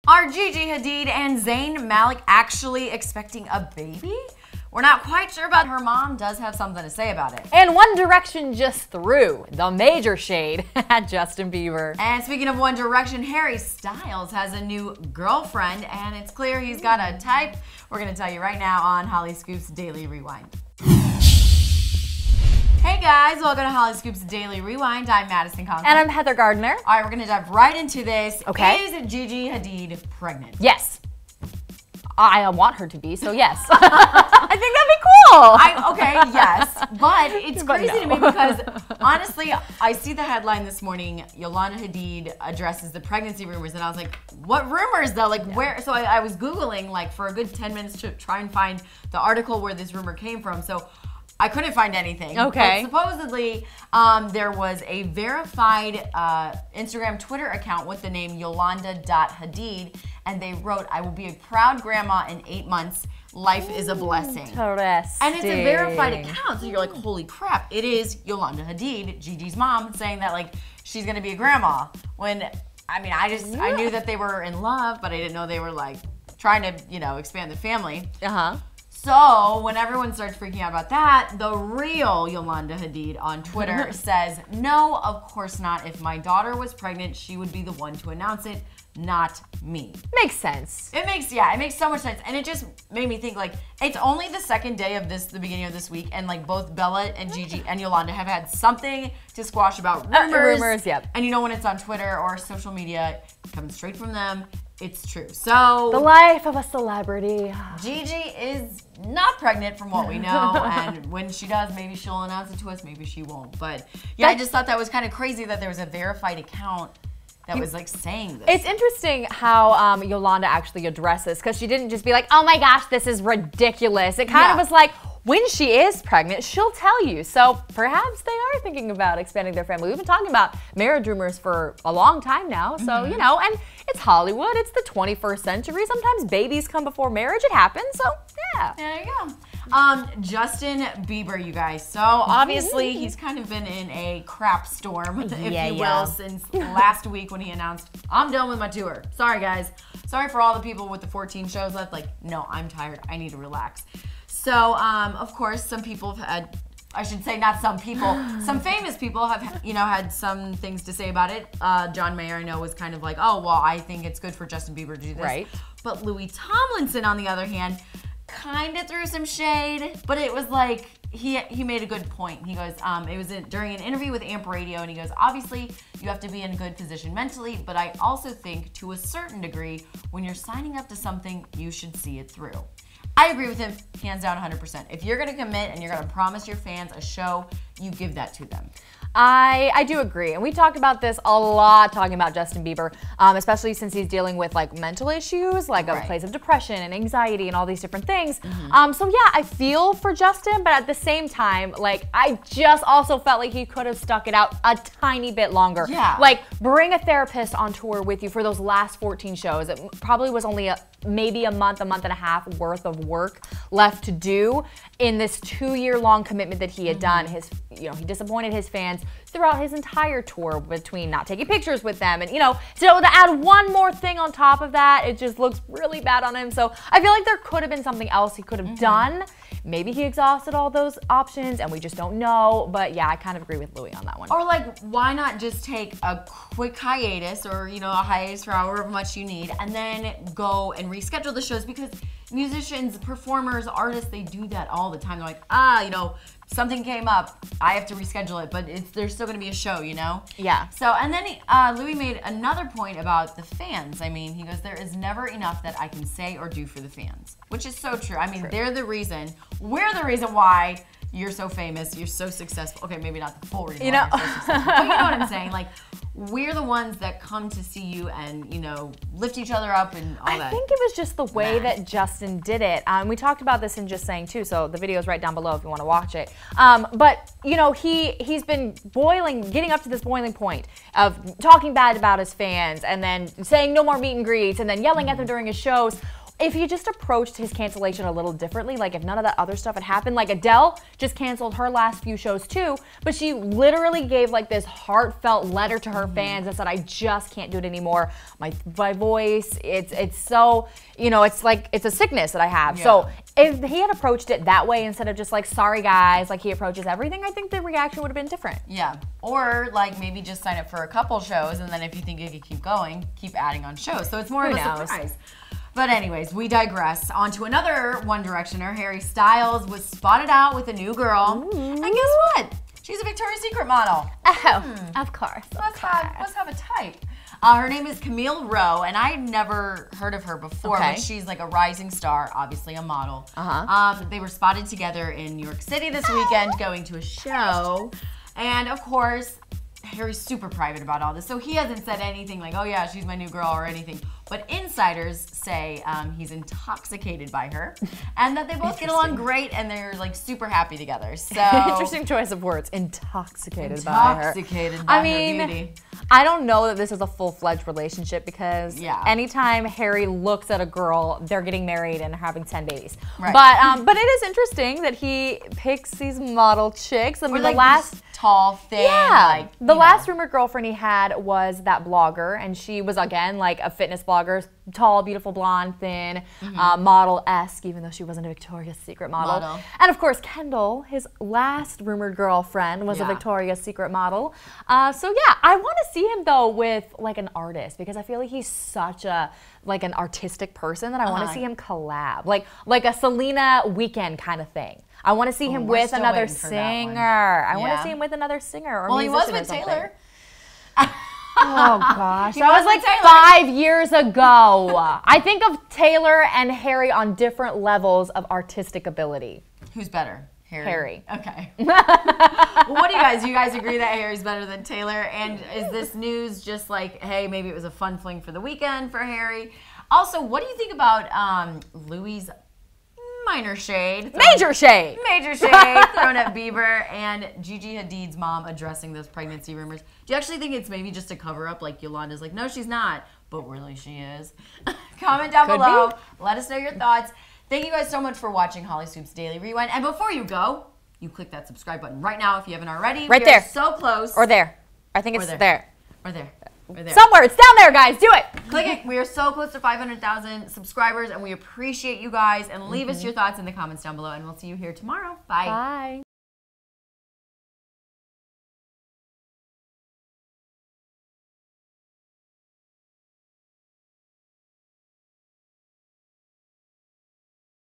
Are Gigi Hadid and Zayn Malik actually expecting a baby? We're not quite sure, but her mom does have something to say about it. And One Direction just threw the major shade at Justin Bieber. And speaking of One Direction, Harry Styles has a new girlfriend, and it's clear he's got a type. We're going to tell you right now on Hollyscoop's Daily Rewind. Hey guys, welcome to Hollyscoop's Daily Rewind. I'm Madison Conklin. And I'm Heather Gardner. All right, we're going to dive right into this. Okay. Is Gigi Hadid pregnant? Yes. I want her to be, so yes. I think that'd be cool. Okay, yes. But it's crazy to me because, honestly, I see the headline this morning, Yolanda Hadid addresses the pregnancy rumors, and I was like, what rumors, though? Like, where? So I was Googling, like, for a good 10 minutes to try and find the article where this rumor came from. So I couldn't find anything. Okay. But supposedly, there was a verified Instagram, Twitter account with the name Yolanda.Hadid, and they wrote, "I will be a proud grandma in 8 months. Life is a blessing." Interesting. And it's a verified account, so you're like, holy crap, it is Yolanda Hadid, Gigi's mom, saying that, like, she's gonna be a grandma. When, I mean, I knew that they were in love, but I didn't know they were, like, trying to, you know, expand the family. So when everyone starts freaking out about that, the real Yolanda Hadid on Twitter says, "No, of course not. If my daughter was pregnant, she would be the one to announce it, not me." Makes sense. It makes so much sense. And it just made me think, like, it's only the second day of the beginning of this week, and like both Bella and Gigi and Yolanda have had something to squash about rumors. Yep. And you know when it's on Twitter or social media, it comes straight from them. It's true. So the life of a celebrity. Gigi is not pregnant from what we know, and when she does, maybe she'll announce it to us, maybe she won't. But yeah, I just thought that was kind of crazy that there was a verified account that was like saying this. It's interesting how Yolanda actually addresses, because she didn't just be like, "Oh my gosh, this is ridiculous." It kind of was like, when she is pregnant, she'll tell you. So perhaps they are thinking about expanding their family. We've been talking about marriage rumors for a long time now. So, you know, and it's Hollywood. It's the 21st century. Sometimes babies come before marriage. It happens. So, yeah. There you go. Justin Bieber, you guys. So obviously he's kind of been in a crap storm, if you will, since last week when he announced, "I'm done with my tour. Sorry, guys. Sorry for all the people with the 14 shows left. Like, no, I'm tired. I need to relax." So, of course, some people have had, I should say not some people, some famous people have, you know, had some things to say about it. John Mayer, I know, was kind of like, "Oh, well, I think it's good for Justin Bieber to do this." Right. But Louis Tomlinson, on the other hand, kind of threw some shade, but it was like, he made a good point. He goes, it was during an interview with Amp Radio, and he goes, "Obviously, you have to be in a good position mentally, but I also think, to a certain degree, when you're signing up to something, you should see it through." I agree with him, hands down, 100%. If you're gonna commit and you're gonna promise your fans a show, you give that to them. I do agree, and we talked about this a lot, talking about Justin Bieber, especially since he's dealing with like mental issues, like a place of depression and anxiety and all these different things. So yeah, I feel for Justin, but at the same time, like, I just also felt like he could have stuck it out a tiny bit longer. Yeah. Like, bring a therapist on tour with you for those last 14 shows. It probably was only maybe a month and a half worth of work left to do in this 2-year-long commitment that he had done. He disappointed his fans throughout his entire tour, between not taking pictures with them, and, you know, so to add one more thing on top of that, it just looks really bad on him. So I feel like there could have been something else he could have done. Maybe he exhausted all those options and we just don't know. But yeah, I kind of agree with Louis on that one. Or like, why not just take a quick hiatus, or, you know, a hiatus for however much you need, and then go and reschedule the shows? Because musicians, performers, artists, they do that all the time. They're like, you know, something came up, I have to reschedule it, but there's still gonna be a show, you know? Yeah. So, and then Louis made another point about the fans. I mean, he goes, "There is never enough that I can say or do for the fans," which is so true. I mean, they're the reason, we're the reason why you're so famous, you're so successful. Okay, maybe not the full reason why you're so successful, but you know what I'm saying? Like, we're the ones that come to see you and, you know, lift each other up and all that. I think it was just the way that Justin did it. We talked about this in Just Saying too, so the video is right down below if you want to watch it. But, you know, he's been getting up to this boiling point of talking bad about his fans, and then saying no more meet and greets, and then yelling at them during his shows. if he just approached his cancellation a little differently, like if none of that other stuff had happened, like Adele just canceled her last few shows too, but she literally gave like this heartfelt letter to her fans that said, I just can't do it anymore. My voice, it's so, you know, it's like, it's a sickness that I have. So if he had approached it that way instead of just like, sorry guys, like he approaches everything, I think the reaction would have been different. Yeah, or like maybe just sign up for a couple shows and then if you think you could keep going, keep adding on shows. So it's more of a surprise. But anyways, we digress. On to another One Directioner. Harry Styles was spotted out with a new girl. And guess what? She's a Victoria's Secret model. Oh, of course. Let's have a type. Her name is Camille Rowe, and I had never heard of her before, but she's like a rising star, obviously a model. They were spotted together in New York City this weekend going to a show. And of course, Harry's super private about all this, so he hasn't said anything like, oh yeah, she's my new girl or anything. But insiders say he's intoxicated by her and that they both get along great and they're like super happy together. So interesting choice of words, intoxicated by her. Intoxicated by her beauty. I don't know that this is a full-fledged relationship because anytime Harry looks at a girl, they're getting married and having 10 babies. Right. But it is interesting that he picks these model chicks. I mean, like the last tall, thin. Yeah. The last rumored girlfriend he had was that blogger, and she was again like a fitness blogger, tall, beautiful, blonde, thin, model-esque, even though she wasn't a Victoria's Secret model. And of course, Kendall, his last rumored girlfriend, was a Victoria's Secret model. So yeah, I want to see him though with like an artist because I feel like he's such a like an artistic person that I want to see him collab, like a Selena Weekend kind of thing. I want to see him with another singer. I want to see him with another singer or musician. Well, he was with Taylor. Oh gosh, that was like 5 years ago. I think of Taylor and Harry on different levels of artistic ability. Who's better? Harry. Okay. Well, what do you guys? Do you guys agree that Harry's better than Taylor? And is this news just like, hey, maybe it was a fun fling for the weekend for Harry? Also, what do you think about Louis' minor shade? Major shade thrown at Bieber and Gigi Hadid's mom addressing those pregnancy rumors. Do you actually think it's maybe just a cover up? Like Yolanda's like, no, she's not, but really she is. Comment down below. Let us know your thoughts. Thank you guys so much for watching Hollyscoop's Daily Rewind. And before you go, you click that subscribe button right now if you haven't already. Right there. So close. Or there. I think it's there. Or there. Or there. Somewhere. It's down there, guys. Do it. Click it. We are so close to 500,000 subscribers, and we appreciate you guys. And leave us your thoughts in the comments down below, and we'll see you here tomorrow. Bye. Bye.